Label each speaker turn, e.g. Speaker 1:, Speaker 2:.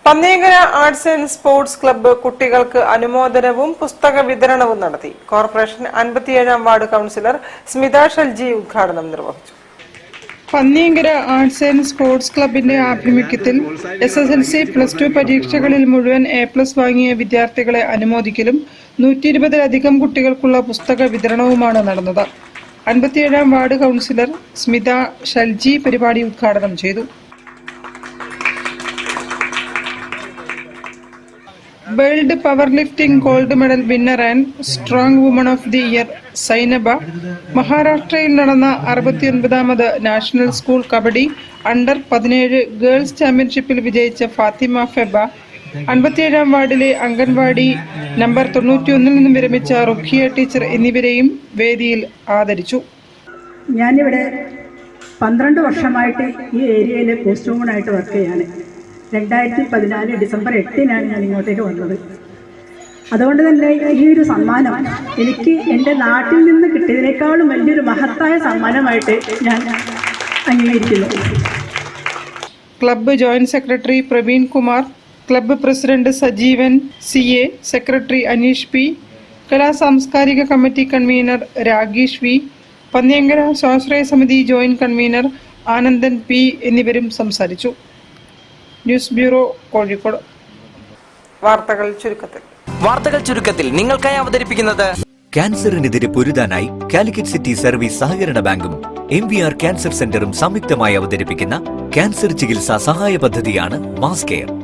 Speaker 1: Panniyankara arts and sports club കുട്ടികൾക്ക് അനുമോദനവും പുസ്തക വിതരണവും നടത്തി. കോർപ്പറേഷൻ 57-ാം വാർഡ് കൌൺസിലർ സ്മിത ഷൽജി ഉദ്ഘാടനം നിർവഹിച്ചു.
Speaker 2: പന്നിയങ്കര ആർട്സ് ആൻഡ് സ്പോർട്സ് ക്ലബിന്റെ ആഭിമുഖ്യത്തിൽ SSLC +2 പരീക്ഷകളിൽ മുഴുവൻ A+ വാങ്ങിയ വിദ്യാർത്ഥികളെ അനുമോദിക്കലും 120-ലധികം കുട്ടികൾക്കുള്ള പുസ്തക വിതരണവുമാണ് നടന്നത്. 57-ാം വാർഡ് കൌൺസിലർ സ്മിത ഷൽജി പരിപാടി ഉദ്ഘാടനം ചെയ്തു. World powerlifting gold medal winner and strong woman of the year Zainaba, മഹാരാഷ്ട്രയിൽ നടന്ന 69-ാമത് നാഷണൽ സ്കൂൾ കബഡി അണ്ടർ-17 ഗേൾസ് ചാമ്പ്യൻഷിപ്പിൽ വിജയിച്ച ഫാത്തിമ ഫെബ, 57-ാം വാർഡിലെ അംഗൻവാടി നമ്പർ 91-ൽ നിന്നും വിരമിച്ച റുഖിയ ടീച്ചർ എന്നിവരെയും വേദിയിൽ ആദരിച്ചു.
Speaker 3: ഞാനിവിടെ 12 വർഷമായിട്ട് ഈ ഏരിയയിൽ പോസ്റ്റ് വുമണായിട്ട് വർക്ക് ചെയ്യാണ്. 2014 ഡിസംബർ 8-നാണ് ഞാൻ ഇങ്ങോട്ടേക്ക് വന്നത്. അതുകൊണ്ട് തന്നെ ഈ ഒരു സമ്മാനം എനിക്ക് എൻ്റെ നാട്ടിൽ നിന്ന് കിട്ടിയതിനേക്കാളും വലിയൊരു മഹത്തായ സമ്മാനമായിട്ട് ഞാൻ അംഗീകരിക്കുന്നു.
Speaker 2: Club joint secretary Praveen Kumar, club president Sajeevan CA, secretary Aneesh P, കലാസാംസ്കാരിക committee convener Rageesh V, Panniyankara സ്വാശ്രയ സമിതി ജോയിന്റ് കൺവീനർ ആനന്ദൻ P എന്നിവരും സംസാരിച്ചു. News bureau, Kozhikode.
Speaker 1: വാർത്തകൾ ചുരുക്കത്തിൽ നിങ്ങൾക്കായി അവതരിപ്പിക്കുന്നത്
Speaker 4: ക്യാൻസറിനെതിരെ പൊരുതാനായി കാലിക്കറ്റ് സിറ്റി സർവീസ് സഹകരണ ബാങ്കും MVR ക്യാൻസർ സെന്ററും സംയുക്തമായി അവതരിപ്പിക്കുന്ന ക്യാൻസർ ചികിത്സാ സഹായ പദ്ധതിയാണ് മാസ് കെയർ.